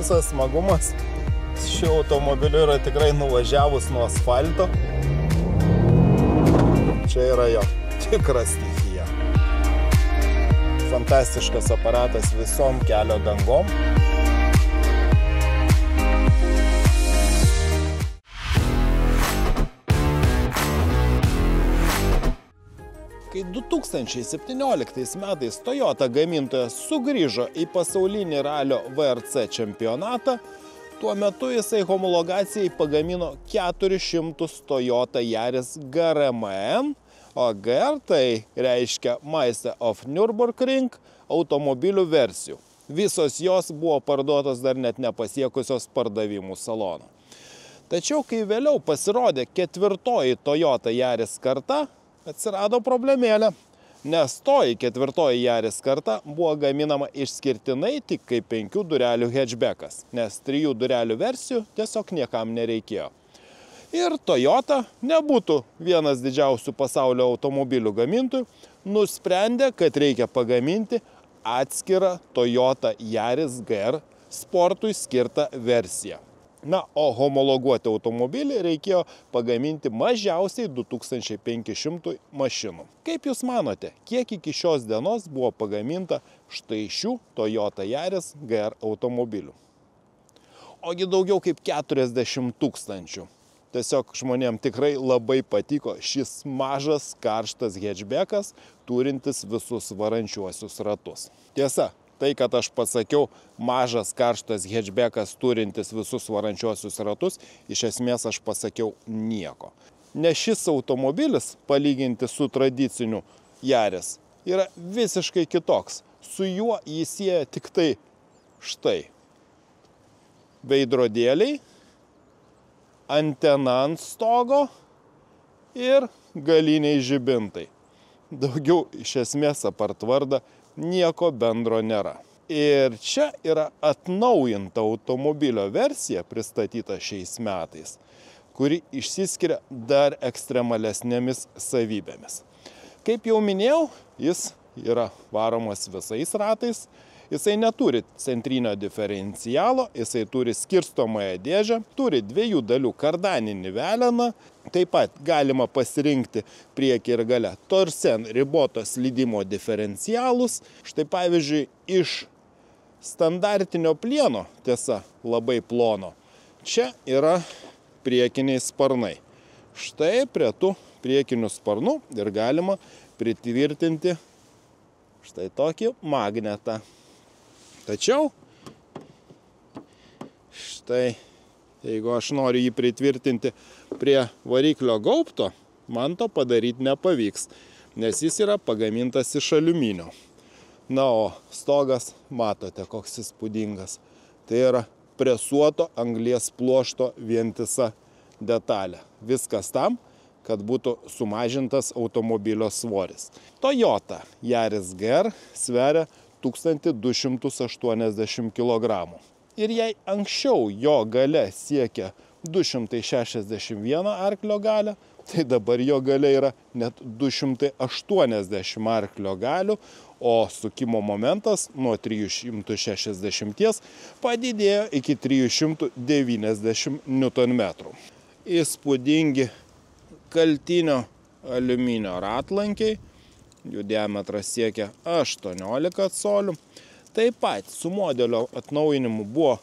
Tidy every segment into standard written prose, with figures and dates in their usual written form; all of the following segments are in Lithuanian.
visas smagumas šiuo automobiliu yra tikrai nuvažiavus nuo asfalto. Čia yra jo tikra stichija. Fantastiškas aparatas visom kelio dangom. Kai 2017 metais Toyota gamintojas sugrįžo į pasaulinį ralio VRC čempionatą, tuo metu jisai homologacijai pagamino 400 Toyota Yaris GR-MN, o GR tai reiškia Meister of Nürburgring automobilių versijų. Visos jos buvo parduotos dar net nepasiekusios pardavimų salono. Tačiau, kai vėliau pasirodė 4. Toyota Yaris karta, atsirado problemėlė, nes toji 4. Yaris karta buvo gaminama išskirtinai tik kaip 5 durelių hatchbackas, nes 3 durelių versijų tiesiog niekam nereikėjo. Ir Toyota, nebūtų vienas didžiausių pasaulio automobilių gamintojų, nusprendė, kad reikia pagaminti atskirą Toyota Yaris GR sportui skirtą versiją. Na, o homologuoti automobilį reikėjo pagaminti mažiausiai 2500 mašinų. Kaip Jūs manote, kiek iki šios dienos buvo pagaminta štai šių Toyota Yaris GR automobilių? Ogi daugiau kaip 40 000. Tiesiog žmonėms tikrai labai patiko šis mažas, karštas hatchbackas, turintis visus varančiuosius ratus. Tiesa, tai, kad aš pasakiau mažas, karštas hatchbackas, turintis visus varančiuosius ratus, iš esmės aš pasakiau nieko. Nes šis automobilis, palyginti su tradiciniu Yaris, yra visiškai kitoks. Su juo jį sieja tik tai štai veidrodėliai, antena ant stogo ir galiniai žibintai. Daugiau iš esmės apart vardą nieko bendro nėra. Ir čia yra atnaujinta automobilio versija pristatyta šiais metais, kuri išsiskiria dar ekstremalesnėmis savybėmis. Kaip jau minėjau, jis yra varomas visais ratais, jisai neturi centrinio diferencialo, jisai turi skirstomąją dėžę, turi 2 dalių kardaninį veleną, taip pat galima pasirinkti priekį ir gale torsen riboto slydimo diferencialus. Štai pavyzdžiui, iš standartinio plieno, tiesa labai plono, čia yra priekiniai sparnai. Štai prie tų priekinių sparnų ir galima pritvirtinti štai tokį magnetą. Tačiau, štai, jeigu aš noriu jį pritvirtinti prie variklio gaubto, man to padaryti nepavyks, nes jis yra pagamintas iš aliuminio. Na, o stogas, matote, koks įspūdingas. Tai yra presuoto anglies pluošto vientisa detalė. Viskas tam, kad būtų sumažintas automobilio svoris. Toyota Yaris GR sveria 1280 kg. Ir jei anksčiau jo galia siekia 261 arklio galią, tai dabar jo galia yra net 280 arklio galių, o sukimo momentas nuo 360 padidėjo iki 390 Nm. Įspūdingi kaltinio aliuminio ratlankiai, jų diametras siekia 18 colių. Taip pat su modelio atnaujinimu buvo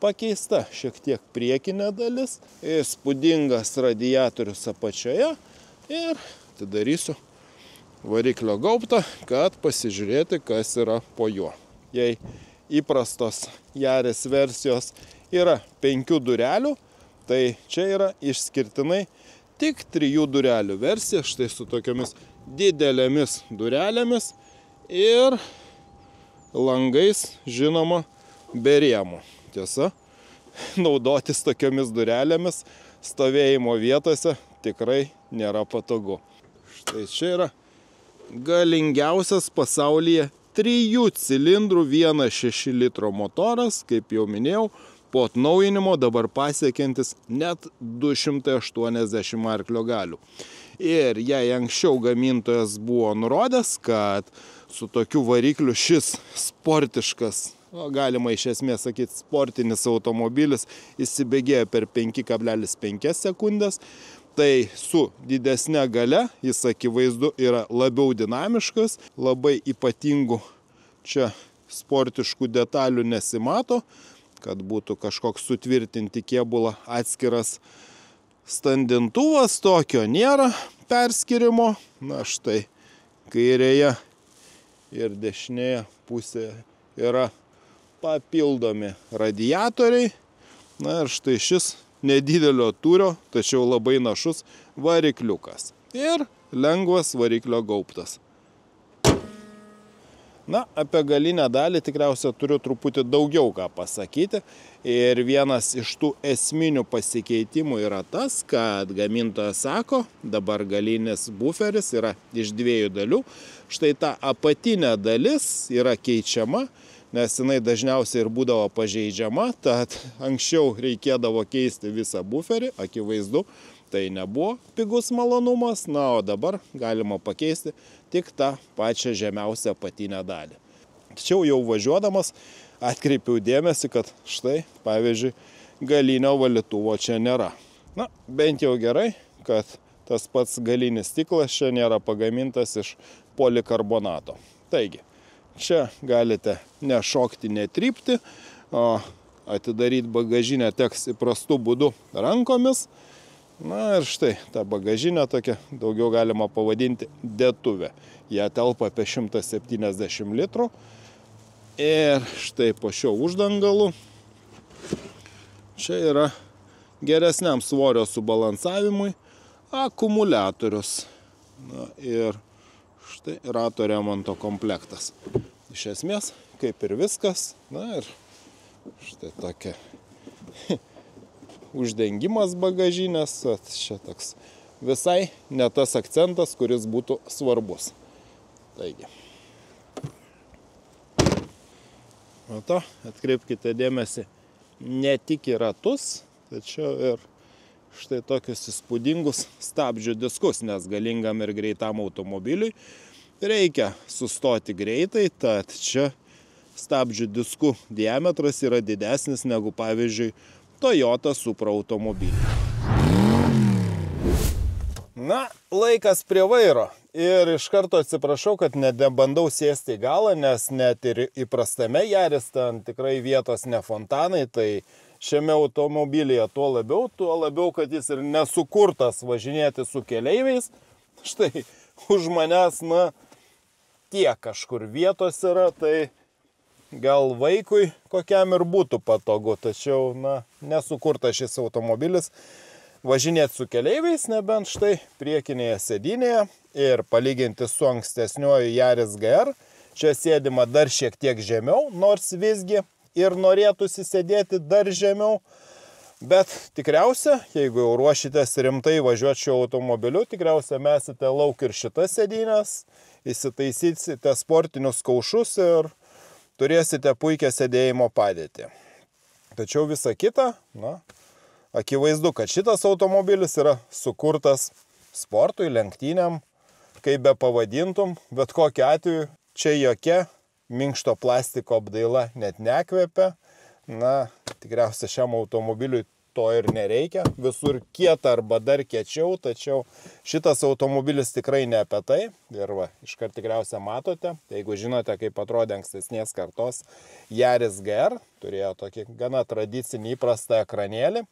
pakeista šiek tiek priekinė dalis, įspūdingas radiatorius apačioje ir atidarysiu variklio gaubtą, kad pasižiūrėti, kas yra po juo. Jei įprastos Yaris versijos yra 5 durelių, tai čia yra išskirtinai tik 3 durelių versija, štai su tokiomis didelėmis durelėmis ir langais, žinoma, be rėmų. Tiesa, naudotis tokiomis durelėmis stovėjimo vietose tikrai nėra patogu. Štai čia yra galingiausias pasaulyje 3 cilindrų 1,6 litro motoras, kaip jau minėjau, po atnaujinimo dabar pasiekiantis net 280 arklio galių. Ir jei anksčiau gamintojas buvo nurodęs, kad su tokiu varikliu šis sportiškas galima iš esmės sakyti sportinis automobilis, įsibėgėjo per 5,5 sekundės. Tai su didesne gale jis akivaizdu yra labiau dinamiškas, labai ypatingų čia sportiškų detalių nesimato, kad būtų kažkoks sutvirtinti kėbulą atskiras standintuvas, tokio nėra perskirimo. Na štai kairėje ir dešinėje pusėje yra papildomi radiatoriai. Na ir štai šis nedidelio tūrio, tačiau labai našus varikliukas. Ir lengvas variklio gaubtas. Na, apie galinę dalį tikriausiai turiu truputį daugiau ką pasakyti. Ir vienas iš tų esminių pasikeitimų yra tas, kad gamintojas sako, dabar galinis buferis yra iš 2 dalių. Štai ta apatinė dalis yra keičiama, nes jinai dažniausiai ir būdavo pažeidžiama, tad anksčiau reikėdavo keisti visą buferį, akivaizdu, tai nebuvo pigus malonumas, na, o dabar galima pakeisti tik tą pačią žemiausią apatinę dalį. Tačiau jau važiuodamas atkreipiau dėmesį, kad štai, pavyzdžiui, galinio valytuvo čia nėra. Na, bent jau gerai, kad tas pats galinis stiklas čia nėra pagamintas iš polikarbonato. Taigi, čia galite nešokti, netrypti, o atidaryti bagažinę teks įprastu būdu rankomis. Na ir štai, ta bagažinė tokia, daugiau galima pavadinti dėtuvė. Jie telpa apie 170 litrų. Ir štai po šio uždangalu čia yra geresniam svorio subalansavimui akumuliatorius. Na ir štai rato remonto komplektas. Iš esmės, kaip ir viskas. Na ir štai tokia uždengimas bagažinės. Čia toks visai ne tas akcentas, kuris būtų svarbus. Taigi. Mato, atkreipkite dėmesį ne tik į ratus, tačiau ir štai tokius įspūdingus stabdžių diskus, nes galingam ir greitam automobiliui reikia sustoti greitai, tad čia stabdžių diskų diametras yra didesnis negu, pavyzdžiui, Toyota Supra automobilį. Na, laikas prie vairo. Ir iš karto atsiprašau, kad nebandau sėsti į galą, nes net ir įprastame Yaris ten tikrai vietos ne fontanai, tai šiame automobilyje tuo labiau, kad jis ir nesukurtas važinėti su keleiviais. Štai už manęs, na, tiek kažkur vietos yra, tai gal vaikui kokiam ir būtų patogu, tačiau, na, nesukurtas šis automobilis važinėti su keleiviais, nebent štai priekinėje sėdynėje. Ir palyginti su ankstesniuoju Yaris GR, čia sėdima dar šiek tiek žemiau, nors visgi ir norėtųsi sėdėti dar žemiau. Bet tikriausia, jeigu jau ruošitės rimtai važiuoti šiuo automobiliu, tikriausia mesite lauk ir šitas sėdynės, įsitaisysite sportinius kaušus ir turėsite puikią sėdėjimo padėtį. Tačiau visa kita, na, akivaizdu, kad šitas automobilis yra sukurtas sportui, lenktynėm, kaip be pavadintum, bet kokiu atveju čia jokia minkšto plastiko apdaila net nekvepia. Na, tikriausiai šiam automobiliui to ir nereikia, visur kieta arba dar kiečiau, tačiau šitas automobilis tikrai ne apie tai. Ir va, iškart tikriausiai matote, jeigu žinote, kaip atrodė ankstesnės kartos Yaris GR, turėjo tokį gana tradicinį įprastą ekranėlį.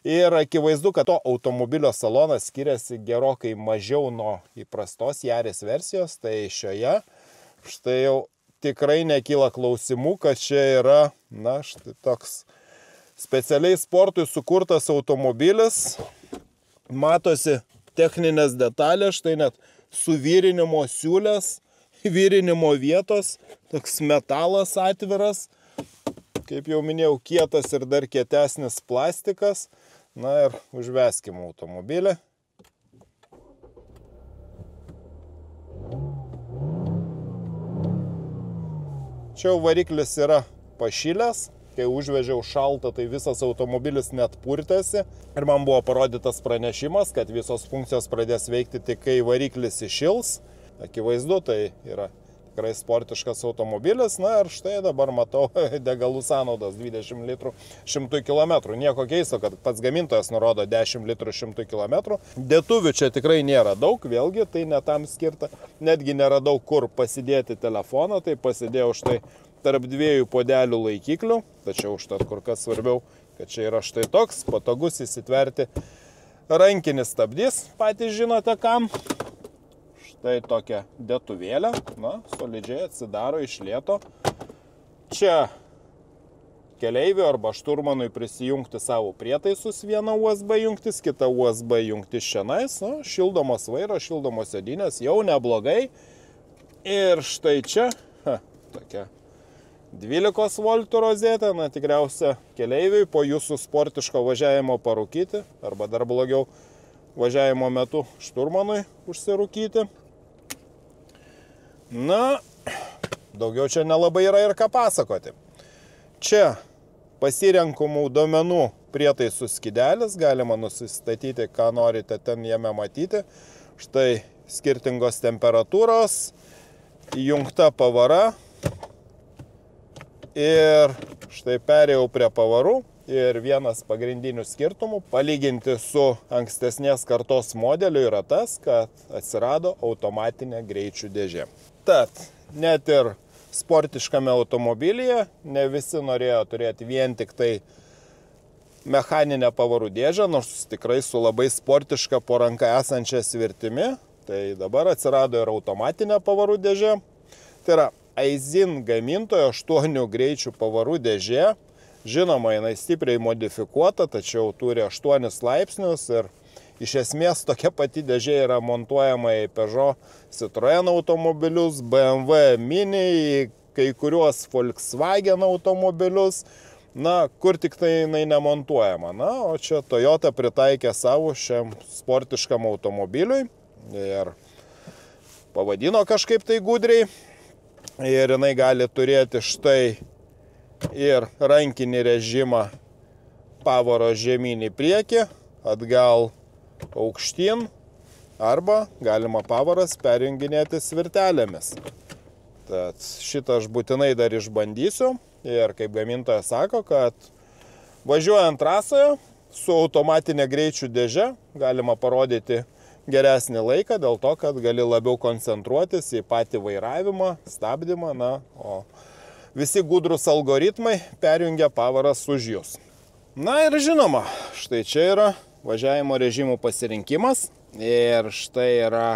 Ir akivaizdu, kad to automobilio salonas skiriasi gerokai mažiau nuo įprastos Yaris versijos, tai šioje štai jau tikrai nekyla klausimų, kad čia yra, na, štai toks specialiai sportui sukurtas automobilis. Matosi techninės detalės, štai net suvirinimo siūlės, virinimo vietos, toks metalas atviras, kaip jau minėjau, kietas ir dar kietesnis plastikas. Na ir užveskim automobilį. Čia variklis yra pašilęs, kai užvežiau šaltą, tai visas automobilis net purtėsi. Ir man buvo parodytas pranešimas, kad visos funkcijos pradės veikti tik kai variklis įšils. Akivaizdu, tai yra tikrai sportiškas automobilis. Na ir štai dabar matau degalų sąnaudas 20 litrų 100 km. Nieko keisto, kad pats gamintojas nurodo 10 litrų 100 km. Dėtuvių čia tikrai nėra daug, vėlgi tai ne tam skirta. Netgi neradau kur pasidėti telefoną, tai pasidėjau štai tarp dviejų puodelių laikiklių. Tačiau užtat kur kas svarbiau, kad čia yra štai toks patogus įsitverti rankinis stabdys, patys žinote kam. Štai tokia dėtuvėlė, na, solidžiai atsidaro iš lėto. Čia keleiviui arba šturmanui prisijungti savo prietaisus, viena USB jungtis, kita USB jungtis šiandien, nu, šildomos vairo, šildomos sėdynės, jau neblogai. Ir štai čia, tokia 12 voltų rozetė, na tikriausia keleiviui po jūsų sportiško važiavimo parūkyti, arba dar blogiau važiavimo metu šturmanui užsirūkyti. Na, daugiau čia nelabai yra ir ką pasakoti. Čia pasirenkamų duomenų prietaisų skydelis, galima nusistatyti, ką norite ten jame matyti. Štai skirtingos temperatūros, įjungta pavara. Ir štai perėjau prie pavarų ir vienas pagrindinių skirtumų palyginti su ankstesnės kartos modeliu yra tas, kad atsirado automatinė greičių dėžė. Tad net ir sportiškame automobilyje ne visi norėjo turėti vien tik tai mechaninę pavarų dėžę, nors tikrai su labai sportiška po ranka esančia svirtimi. Tai dabar atsirado ir automatinė pavarų dėžė. Tai yra Aisin gamintojo 8 greičių pavarų dėžė. Žinoma, jinai stipriai modifikuota, tačiau turi 8 laipsnius ir iš esmės tokia pati dėžė yra montuojama į Peugeot, Citroën automobilius, BMW Mini, kai kuriuos Volkswagen automobilius. Na, kur tik tai jinai nemontuojama. Na, o čia Toyota pritaikė savo šiam sportiškam automobiliui ir pavadino kažkaip tai gudriai. Ir jinai gali turėti štai ir rankinį režimą pavaro žemyn į priekį, atgal aukštyn, arba galima pavaras perjunginėti svirtelėmis. Tad šitą aš būtinai dar išbandysiu ir kaip gamintojas sako, kad važiuojant trasoje su automatinė greičių dėže galima parodyti geresnį laiką, dėl to, kad gali labiau koncentruotis į patį vairavimą, stabdymą, na, o visi gudrus algoritmai perjungia pavaras už jūs. Na ir žinoma, štai čia yra važiavimo režimų pasirinkimas ir štai yra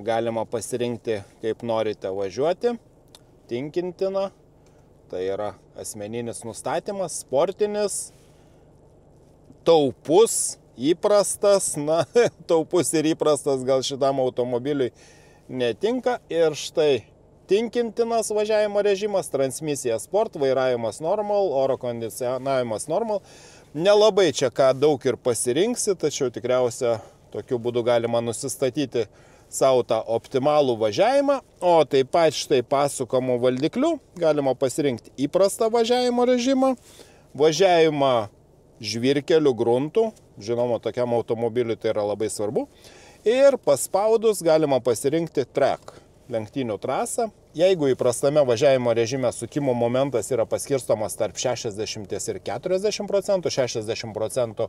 galima pasirinkti, kaip norite važiuoti, tinkintina, tai yra asmeninis nustatymas, sportinis, taupus, įprastas, na, taupus ir įprastas gal šitam automobiliui netinka. Ir štai tinkintinas važiavimo režimas, transmisija sport, vairavimas normal, oro kondicionavimas normal. Nelabai čia ką daug ir pasirinksi, tačiau tikriausia tokiu būdu galima nusistatyti savo tą optimalų važiavimą. O taip pat štai pasukamų valdiklių galima pasirinkti įprastą važiavimo režimą, važiavimą žvyrkelių gruntų, žinoma, tokiam automobiliui tai yra labai svarbu. Ir paspaudus galima pasirinkti track, lenktynių trasą. Jeigu įprastame važiavimo režime sukimo momentas yra paskirstomas tarp 60 ir 40%, 60%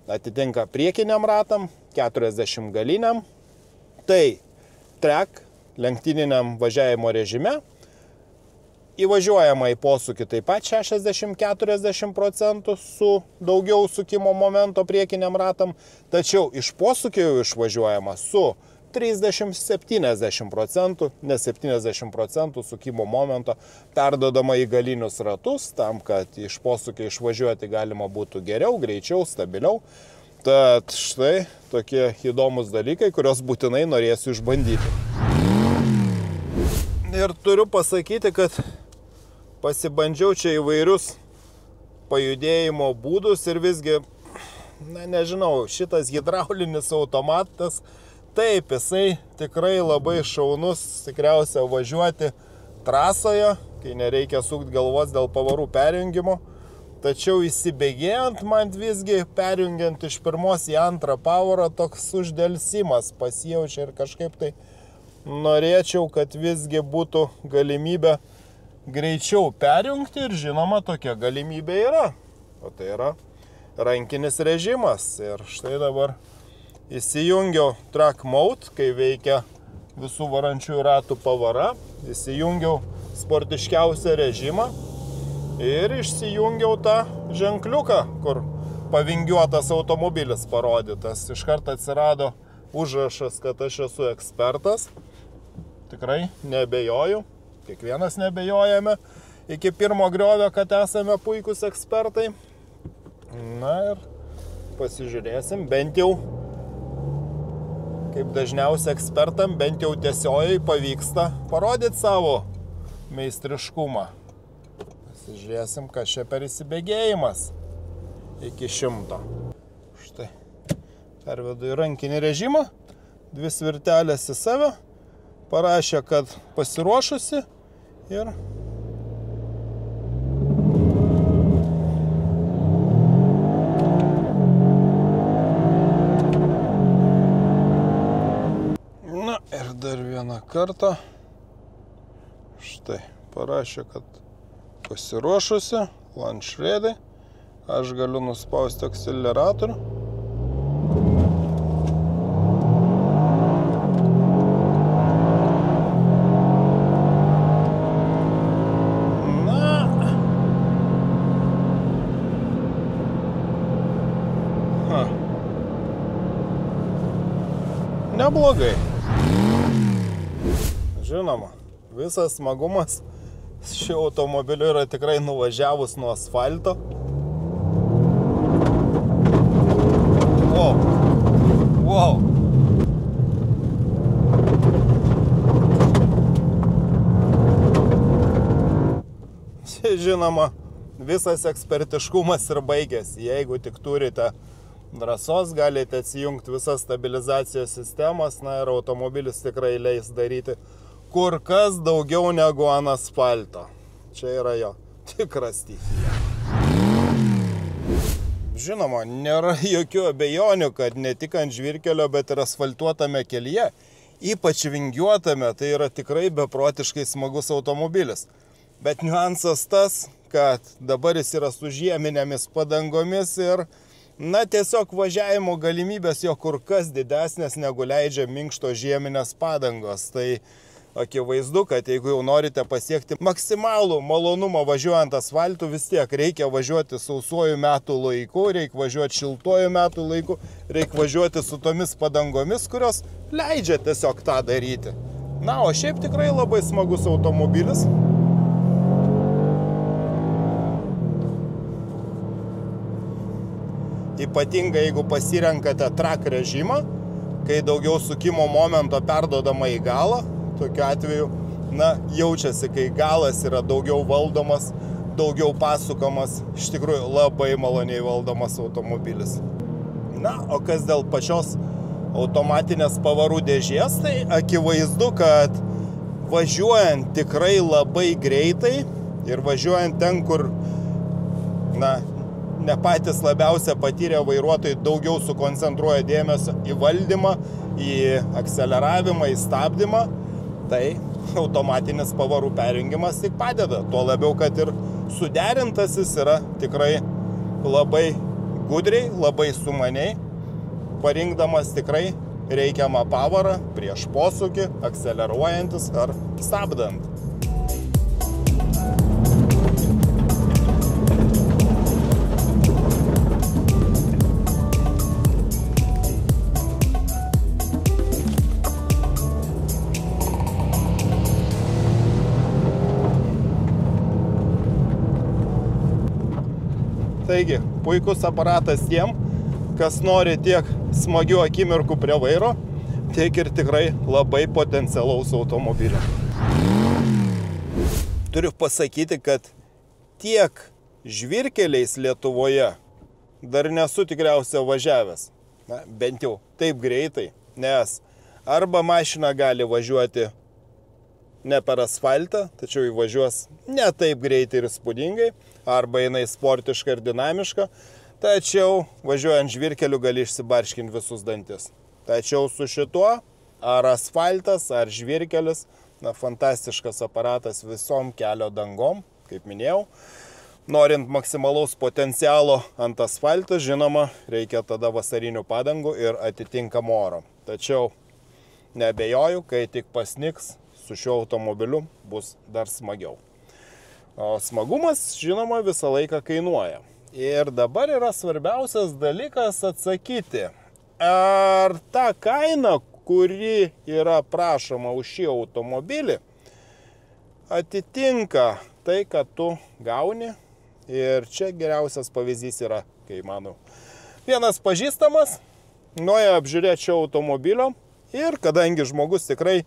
atitinka priekiniam ratam, 40 galiniam, tai track, lenktyniniam važiavimo režime, įvažiuojama į posūkį taip pat 60-40% su daugiau sukimo momento priekiniam ratam, tačiau iš posūkio jau išvažiuojama su 30-70%, nes 70% sukimo momento perdodama į galinius ratus, tam, kad iš posūkio išvažiuoti galima būtų geriau, greičiau, stabiliau. Tad štai tokie įdomus dalykai, kurios būtinai norėsiu išbandyti. Ir turiu pasakyti, kad pasibandžiau čia įvairius pajudėjimo būdus ir visgi, na nežinau, šitas hidraulinis automatas, taip, jisai tikrai labai šaunus, tikriausia važiuoti trasoje, kai nereikia sukti galvos dėl pavarų perjungimo. Tačiau įsibėgėjant man visgi, perjungiant iš pirmos į antrą pavarą, toks uždelsimas pasijaučia ir kažkaip tai norėčiau, kad visgi būtų galimybė greičiau perjungti ir žinoma, tokia galimybė yra. O tai yra rankinis režimas. Ir štai dabar įsijungiau track mode, kai veikia visų varančiųjų ratų pavara. Įsijungiau sportiškiausią režimą ir išsijungiau tą ženkliuką, kur pavingiuotas automobilis parodytas. Iš karto atsirado užrašas, kad aš esu ekspertas. Tikrai nebejoju, kiekvienas nebejojame iki pirmo griovio, kad esame puikūs ekspertai. Na ir pasižiūrėsim, bent jau, kaip dažniausiai ekspertam, bent jau tiesiojai pavyksta parodyti savo meistriškumą. Pasižiūrėsim, kas čia per įsibėgėjimas iki 100. Štai, pervedu į rankinį režimą, 2 svirtelės į save, parašė, kad pasiruošusi ir na ir dar vieną kartą. Štai, parašė, kad pasiruošusi, launch ready. Aš galiu nuspausti akceleratorių. Neblogai. Žinoma, visas smagumas šio automobilio yra tikrai nuvažiavus nuo asfalto. Wow. Žinoma, visas ekspertiškumas ir baigėsi. Jeigu tik turite drąsos, galite atsijungti visas stabilizacijos sistemas, na ir automobilis tikrai leis daryti kur kas daugiau negu ant asfalto. Čia yra jo tikras stichija. Žinoma, nėra jokių abejonių, kad ne tik ant žvyrkelio, bet ir asfaltuotame kelyje, ypač vingiuotame, tai yra tikrai beprotiškai smagus automobilis. Bet niuansas tas, kad dabar jis yra su žieminėmis padangomis ir na, tiesiog važiavimo galimybės jo kur kas didesnės negu leidžia minkšto žieminės padangos. Tai akivaizdu, kad jeigu jau norite pasiekti maksimalų malonumą važiuojant asfaltu, vis tiek reikia važiuoti sausuoju metų laiku, reikia važiuoti šiltuoju metų laiku, reikia važiuoti su tomis padangomis, kurios leidžia tiesiog tą daryti. Na, o šiaip tikrai labai smagus automobilis. Ypatingai, jeigu pasirenkate track režimą, kai daugiau sukimo momento perduodama į galą, tokiu atveju, na, jaučiasi, kai galas yra daugiau valdomas, daugiau pasukamas, iš tikrųjų labai maloniai valdomas automobilis. Na, o kas dėl pačios automatinės pavarų dėžės, tai akivaizdu, kad važiuojant tikrai labai greitai ir važiuojant ten, kur, na, ne patys labiausia patyrę vairuotojai daugiau sukoncentruoja dėmesio į valdymą, į akceleravimą, į stabdymą, tai automatinis pavarų perjungimas tik padeda. Tuo labiau, kad ir suderintas jis yra tikrai labai gudriai, labai sumaniai, parinkdamas tikrai reikiamą pavarą prieš posūkį, akceleruojantis ar stabdant. Taigi, puikus aparatas tiem, kas nori tiek smagių akimirkų prie vairo, tiek ir tikrai labai potencialaus automobilio. Turiu pasakyti, kad tiek žvyrkeliais Lietuvoje dar nesu tikriausiai važiavęs. Na, bent jau taip greitai, nes arba mašina gali važiuoti ne per asfaltą, tačiau įvažiuos ne taip greitai ir įspūdingai, arba jinai sportiška ir dinamiška, tačiau važiuojant žvyrkeliu gali išsibarškinti visus dantis. Tačiau su šituo ar asfaltas, ar žvyrkelis. Na, fantastiškas aparatas visom kelio dangom, kaip minėjau. Norint maksimalaus potencialo ant asfalto, žinoma, reikia tada vasarinių padangų ir atitinkamo oro. Tačiau neabejoju, kai tik pasnigs, su šiuo automobiliu bus dar smagiau. O smagumas, žinoma, visą laiką kainuoja. Ir dabar yra svarbiausias dalykas atsakyti, ar ta kaina, kuri yra prašoma už šį automobilį, atitinka tai, kad tu gauni. Ir čia geriausias pavyzdys yra, kai mano vienas pažįstamas nuėjo apžiūrėti šio automobilio ir kadangi žmogus tikrai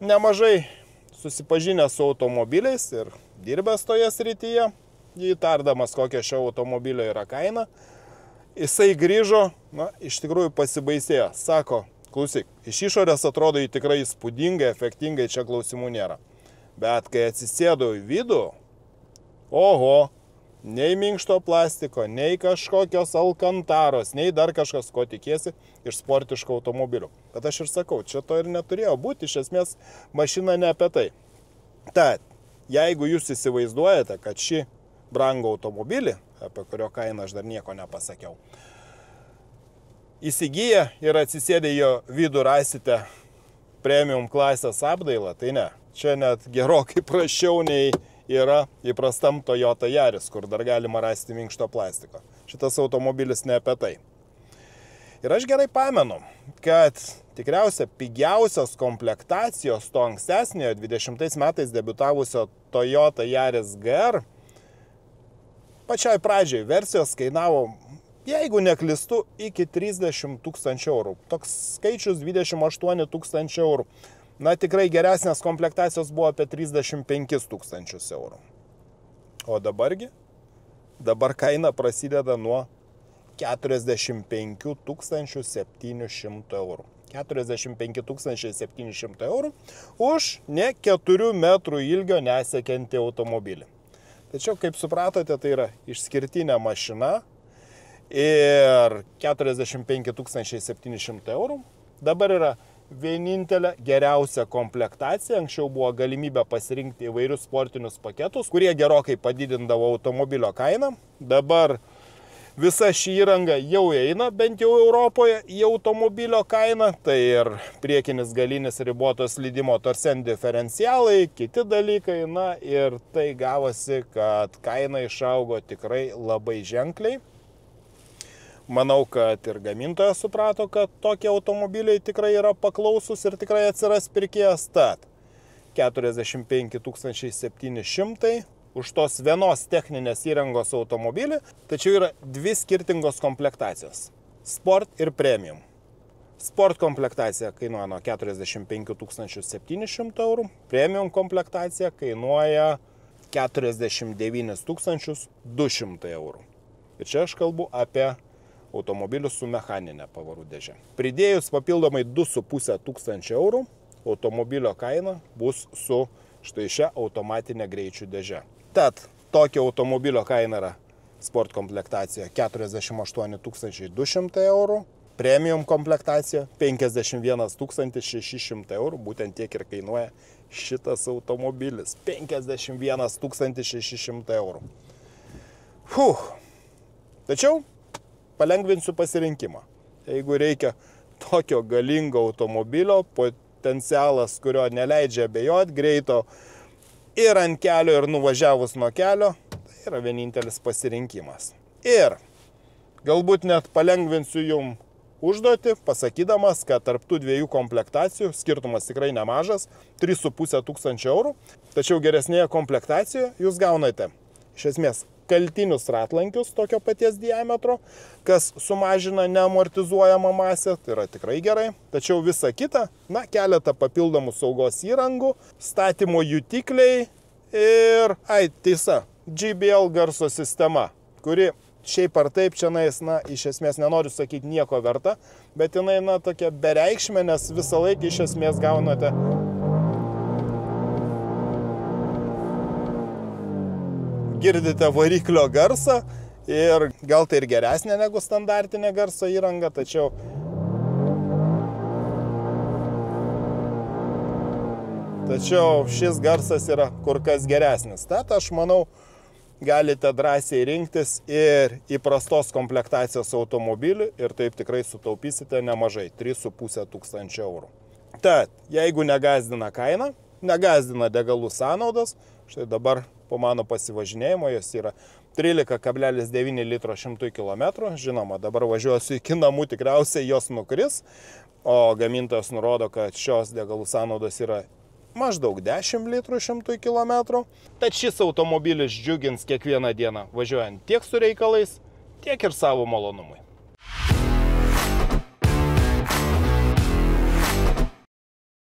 nemažai susipažinęs su automobiliais ir dirbęs toje srityje, jį tardamas, kokia šio automobilio yra kaina, jisai grįžo, iš tikrųjų pasibaisėjo. Sako, klausyk, iš išorės atrodo jį tikrai įspūdingai, efektingai, čia klausimų nėra. Bet kai atsisėdau į vidų, oho, nei minkšto plastiko, nei kažkokios alkantaros, nei dar kažkas, ko tikėsi iš sportiško automobilių. Bet aš ir sakau, čia to ir neturėjo būti, iš esmės mašina ne apie tai. Tad, jeigu jūs įsivaizduojate, kad šį brangų automobilį, apie kurio kainą aš dar nieko nepasakiau, įsigiję ir atsisėdę jo vidų rasite premium klasės apdailą, tai ne. Čia net gerokai prašiau nei yra įprastam Toyota Yaris, kur dar galima rasti minkšto plastiko. Šitas automobilis ne apie tai. Ir aš gerai pamenu, kad tikriausia pigiausios komplektacijos to ankstesniojo 20 metais debiutavusio Toyota Yaris GR pačioj pradžiai versijos kainavo, jeigu neklystu, iki 30 000 eurų. Toks skaičius 28 000 eurų. Na, tikrai geresnės komplektacijos buvo apie 35 000 eurų. O dabargi? Dabar kaina prasideda nuo 45 700 eurų. 45 700 eurų už ne 4 metrų ilgio nesiekiantį automobilį. Tačiau, kaip supratote, tai yra išskirtinė mašina ir 45 700 eurų dabar yra vienintelė geriausia komplektacija. Anksčiau buvo galimybė pasirinkti įvairius sportinius paketus, kurie gerokai padidindavo automobilio kainą. Dabar visa ši įranga jau eina, bent jau Europoje, į automobilio kainą. Tai ir priekinis galinis ribotos slydimo torsen diferencialai, kiti dalykai. Na ir tai gavosi, kad kaina išaugo tikrai labai ženkliai. Manau, kad ir gamintojas suprato, kad tokie automobiliai tikrai yra paklausus ir tikrai atsiras pirkėjas. Tad 45 700 už tos vienos techninės įrangos automobilį, tačiau yra dvi skirtingos komplektacijos – Sport ir Premium. Sport komplektacija kainuoja nuo 45 700 eurų, Premium komplektacija kainuoja 49 200 eurų. Ir čia aš kalbu apie automobilius su mechaninė pavarų dėžė. Pridėjus papildomai 2,5 tūkstančio eurų, automobilio kaina bus su štai šia automatinė greičių dėžė. Tad tokio automobilio kaina yra Sport komplektacija 48 200 eurų, Premium komplektacija 51 600 eurų, būtent tiek ir kainuoja šitas automobilis. 51 600 eurų. Tačiau palengvinsiu pasirinkimą. Jeigu reikia tokio galingo automobilio, potencialas, kurio neleidžia abejoti, greito ir ant kelio, ir nuvažiavus nuo kelio, tai yra vienintelis pasirinkimas. Ir galbūt net palengvinsiu jum užduotį, pasakydamas, kad tarp tų dviejų komplektacijų skirtumas tikrai nemažas, 3,5 tūkstančio eurų, tačiau geresnėje komplektacijoje jūs gaunate iš esmės kaltinius ratlankius tokio paties diametro, kas sumažina neamortizuojamą masę, tai yra tikrai gerai. Tačiau visa kita, keletą papildomų saugos įrangų, statymo jutikliai ir, tiesa, JBL garso sistema, kuri šiaip ar taip čianais, iš esmės nenoriu sakyti nieko verta, bet jinai, tokia bereikšmė, nes visą laiką iš esmės gaunate girdite variklio garsą ir gal tai ir geresnė negu standartinė garso įranga, tačiau tačiau šis garsas yra kur kas geresnis. Tad aš manau, galite drąsiai rinktis ir įprastos komplektacijos automobilį ir taip tikrai sutaupysite nemažai – 3,5 tūkstančio eurų. Tad, jeigu negazdina kaina, negazdina degalų sąnaudos, štai dabar po mano pasivažinėjimo jos yra 13,9 litro 100 km. Žinoma, dabar važiuosiu iki namų, tikriausiai jos nukris, o gamintojas nurodo, kad šios degalų sąnaudos yra maždaug 10 litrų 100 km. Tad šis automobilis džiugins kiekvieną dieną važiuojant tiek su reikalais, tiek ir savo malonumui.